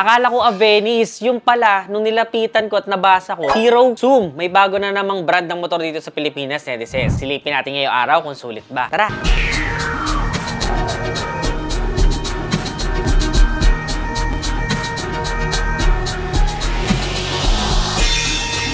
Akala ko Avenis, yung pala, nung nilapitan ko at nabasa ko, Hero Zoom. May bago na namang brand ng motor dito sa Pilipinas, netizens. Silipin natin ngayong araw kung sulit ba. Tara!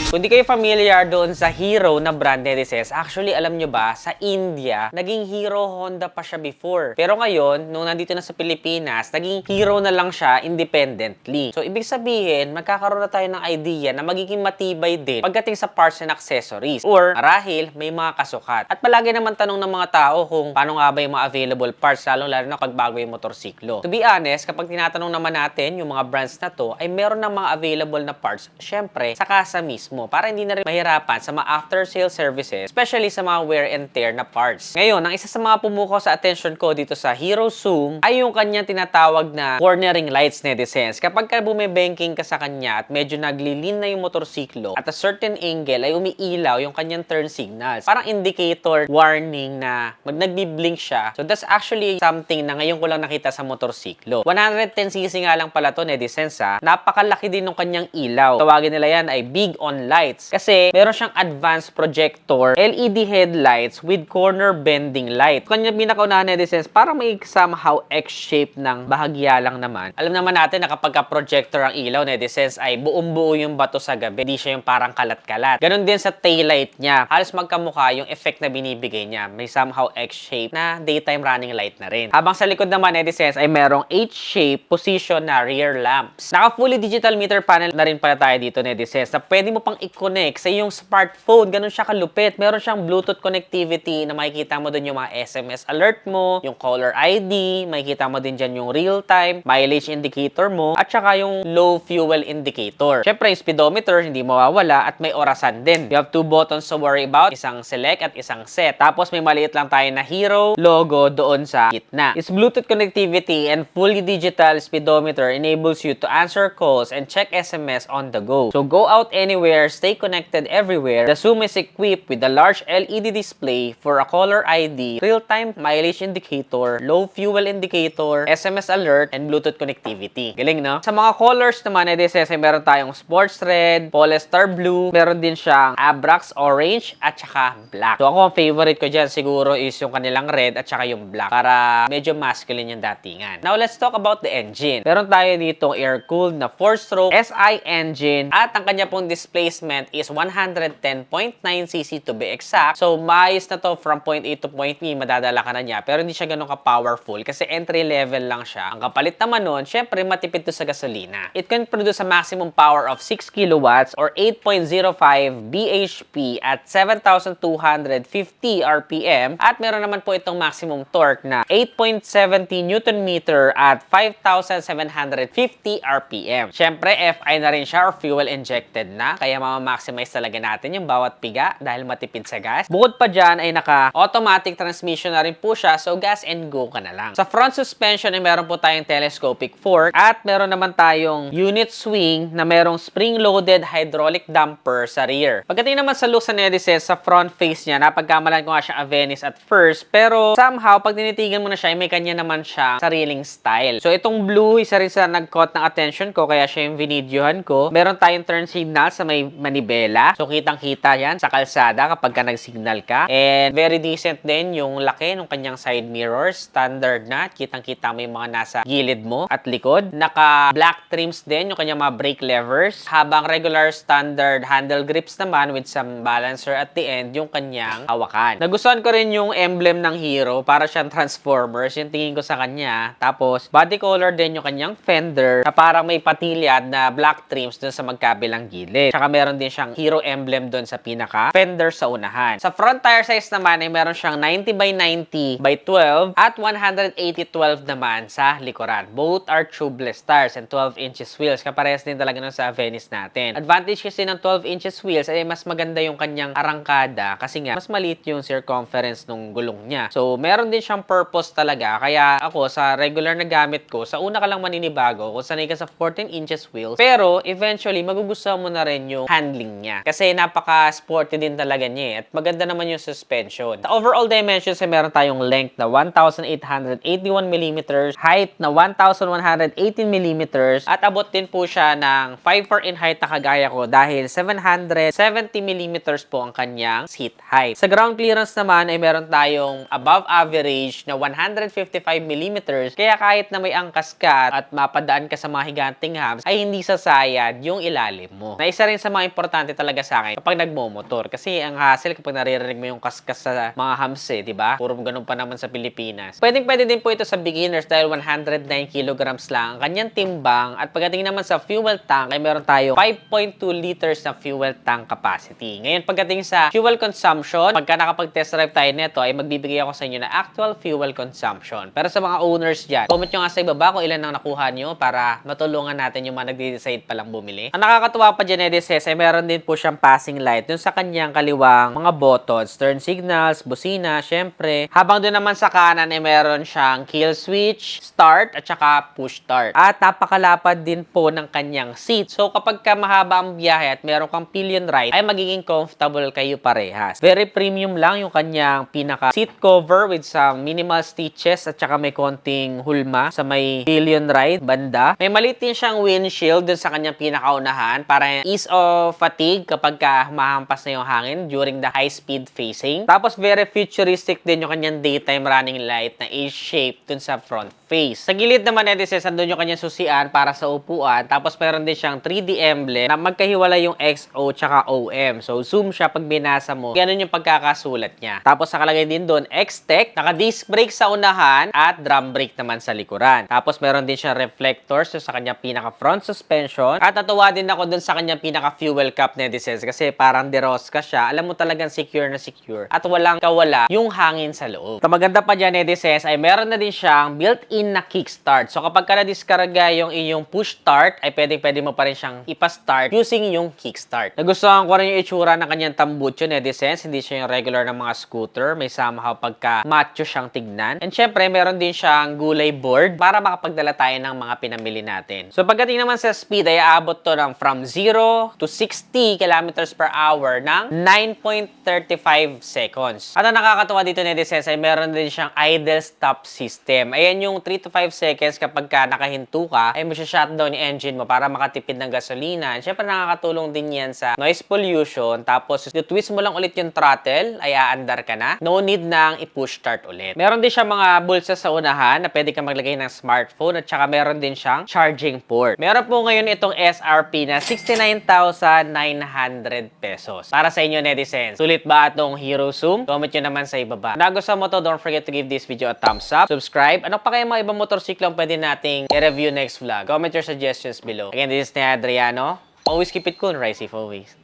Kung di kayo familiar doon sa Hero na brand, netizens, actually, alam nyo ba, sa India, naging Hero Honda pa siya before. Pero ngayon, nung nandito na sa Pilipinas, naging Hero na lang siya independently. So, ibig sabihin, magkakaroon na tayo ng idea na magiging matibay din pagdating sa parts and accessories. Or, marahil, may mga kasukat. At palagi naman tanong ng mga tao kung paano nga ba yung mga available parts, lalo na pagbago yung motorsiklo. To be honest, kapag tinatanong naman natin yung mga brands na to, ay meron ng mga available na parts, syempre, sa kasa mismo, para hindi na rin mahirapan sa mga after-sale services, especially sa mga wear and tear na parts. Ngayon, ang isa sa mga pumukaw sa attention ko dito sa Hero Zoom ay yung kanyang tinatawag na cornering lights, netizens. Kapag ka bumibanking ka sa kanya at medyo naglilin na yung motorsiklo, at a certain angle ay umiilaw yung kanyang turn signals. Parang indicator warning na nagbi-blink siya. So that's actually something na ngayon ko lang nakita sa motorsiklo. 110cc nga lang pala to, netizens ha. Napakalaki din ng kanyang ilaw. Tawagin nila yan ay big on lights. Kasi meron siyang advanced projector LED headlights with corner bending light. Kanyang pinakaunahan, netizens, para may somehow X-shape ng bahagya lang naman. Alam naman natin na kapag projector ang ilaw, netizens, ay buong-buo yung bato sa gabi. Hindi siya yung parang kalat-kalat. Ganon din sa taillight niya. Halos magkamukha yung effect na binibigay niya. May somehow X-shape na daytime running light na rin. Habang sa likod naman, netizens, ay merong H-shape position na rear lamps. Naka fully digital meter panel na rin pala tayo dito, netizens, na pwede mo pang i-connect sa iyong smartphone. Ganun siya kalupit. Meron siyang Bluetooth connectivity na makikita mo dun yung mga SMS alert mo, yung caller ID, makikita mo din dyan yung real-time mileage indicator mo, at saka yung low fuel indicator. Syempre, yung speedometer, hindi mawawala, at may orasan din. You have two buttons to worry about, isang select at isang set. Tapos may maliit lang tayo na Hero logo doon sa gitna. Its Bluetooth connectivity and fully digital speedometer enables you to answer calls and check SMS on the go. So go out anywhere, stay connected everywhere. The Zoom is equipped with a large LED display for a caller ID, real-time mileage indicator, low fuel indicator, SMS alert, and Bluetooth connectivity. Galing, no? Sa mga colors naman, netizens, ay meron tayong sports red, polyester blue, meron din siyang Abrax orange, at saka black. So ako, ang favorite ko dyan siguro is yung kanilang red at saka yung black para medyo masculine yung datingan. Now, let's talk about the engine. Meron tayo dito air-cooled na 4-stroke SI engine at ang kanya pong displacement is 110.9cc to be exact. So, maayos na to from point A to point B, madadala ka na niya. Pero hindi siya ganun ka-powerful kasi entry level lang siya. Ang kapalit naman nun, syempre matipid to sa gasolina. It can produce a maximum power of 6 kilowatts or 8.05 bhp at 7,250 RPM. At meron naman po itong maximum torque na 8.70 Newton meter at 5,750 RPM. Syempre, FI na rin siya or fuel injected na. Kaya maximize talaga natin yung bawat piga dahil matipid sa gas. Bukod pa dyan ay naka-automatic transmission na rin po siya, so gas and go ka na lang. Sa front suspension ay meron po tayong telescopic fork at meron naman tayong unit swing na merong spring-loaded hydraulic damper sa rear. Pagdating naman sa looks sa netizens, sa front face niya, napagkamalan ko nga siya Avenis at first, pero somehow, pag tinitigan mo na siya, may kanya naman siya sariling style. So itong blue, isa rin sa nag-caught ng attention ko, kaya siya yung vinidyohan ko. Meron tayong turn signal sa may manibela. So, kitang-kita yan sa kalsada kapag ka nag-signal ka. And very decent din yung laki ng kanyang side mirrors. Standard na. Kitang-kita mo yung mga nasa gilid mo at likod. Naka-black trims din yung kanyang mga brake levers. Habang regular standard handle grips naman with some balancer at the end yung kanyang hawakan. Nagustuhan ko rin yung emblem ng Hero. Para siyang Transformers. Yung tingin ko sa kanya. Tapos, body color din yung kanyang fender na parang may patilyad na black trims dun sa magkabilang gilid. Tsaka meron din siyang Hero emblem doon sa pinaka fender sa unahan. Sa front tire size naman ay meron siyang 90 by 90 by 12 at 180/12 naman sa likuran. Both are tubeless tires and 12 inches wheels. Kaparehas din talaga nun sa Avenis natin. Advantage kasi ng 12 inches wheels ay mas maganda yung kanyang arangkada kasi nga mas maliit yung circumference ng gulong niya. So meron din siyang purpose talaga. Kaya ako sa regular na gamit ko, sa una ka lang maninibago kung sanay ka sa 14 inches wheels. Pero eventually magugustuhan mo na rin yung handling niya. Kasi napaka-sporty din talaga niya eh. At maganda naman yung suspension. Sa overall dimensions ay meron tayong length na 1,881 mm, height na 1,118 mm, at abot din po siya ng 5'4" in height na kagaya ko dahil 770 mm po ang kanyang seat height. Sa ground clearance naman ay meron tayong above average na 155 mm, kaya kahit na may angkas ka at mapadaan ka sa mga higanting hams ay hindi sasayad yung ilalim mo. Na isa rin sa mga importante talaga sa akin kapag nagmomotor kasi ang hassle kapag naririnig mo yung kaskas sa mga hams di ba? Puro ganun pa naman sa Pilipinas. Pwede din po ito sa beginners dahil 109 kilograms lang ang kanyang timbang at pagdating naman sa fuel tank ay meron tayong 5.2 liters na fuel tank capacity. Ngayon pagdating sa fuel consumption, pagka nakapag-test drive tayo nito ay magbibigay ako sa inyo na actual fuel consumption. Pero sa mga owners dyan, comment nyo nga sa ibaba kung ilan ang nakuha nyo para matulungan natin yung mga nagde-decide palang bumili. Ang nakakatuwa pa dyan ay meron din po siyang passing light dun sa kanyang kaliwang mga buttons, turn signals, busina, syempre. Habang dun naman sa kanan ay meron siyang kill switch, start, at saka push start. At napakalapad din po ng kanyang seat. So kapag ka mahaba ang biyahe at meron kang pillion ride, ay magiging comfortable kayo parehas. Very premium lang yung kanyang pinaka seat cover with some minimal stitches at saka may konting hulma sa may pillion ride banda. May maliit din siyang windshield dun sa kanyang pinakaunahan para ease of fatigue kapag ka mahampas na yung hangin during the high speed facing. Tapos very futuristic din yung kanyang daytime running light na A-shape dun sa front face. Sa gilid naman andun yung kanyang susian para sa upuan. Tapos meron din siyang 3D emblem na magkahiwalay yung XO tsaka OM. So zoom siya pag binasa mo. Ganun yung pagkakasulat niya. Tapos nakalagay din doon X-Tech, naka-disc brake sa unahan at drum brake naman sa likuran. Tapos meron din siyang reflectors sa kanyang pinaka front suspension. At natuwa din ako doon sa kanyang pinaka fuel cap kasi parang derosca siya. Alam mo talagang secure na secure. At walang kawala yung hangin sa loob. Ang maganda pa dyan ay meron na din siyang built-in na kickstart. So kapag ka na-discarga yung iyong push start, ay pwede mo pa rin siyang ipa-start using yung kickstart. Nagustuhan ko rin yung itsura ng kanyang tambucho hindi siya yung regular na mga scooter. May somehow pagka macho siyang tignan. And syempre, meron din siyang gulay board para makapagdala tayo ng mga pinamili natin. So pagdating naman sa speed ay aabot to ng from 0 to 60 kilometers per hour ng 9.35 seconds. At ang nakakatuwa dito ay meron din siyang idle stop system. Ayan yung 3 to 5 seconds kapag ka nakahinto ka, ay shutdown yung engine mo para makatipid ng gasolina. And syempre nakakatulong din yan sa noise pollution. Tapos twist mo lang ulit yung throttle, ay aandar ka na. No need nang i-push start ulit. Meron din siya mga bulsa sa unahan na pwede ka maglagay ng smartphone at saka meron din siyang charging port. Meron po ngayon itong SRP na 69,900 pesos. Para sa inyo netizens, sulit ba itong Hero Zoom? Comment nyo naman sa ibaba. Nagustuhan mo to, don't forget to give this video a thumbs up, subscribe. Ano pa kaya mga ibang motorsiklo ang pwede nating i-review next vlog? Comment your suggestions below. Again, this is Adriano. Always keep it cool, ride safe always.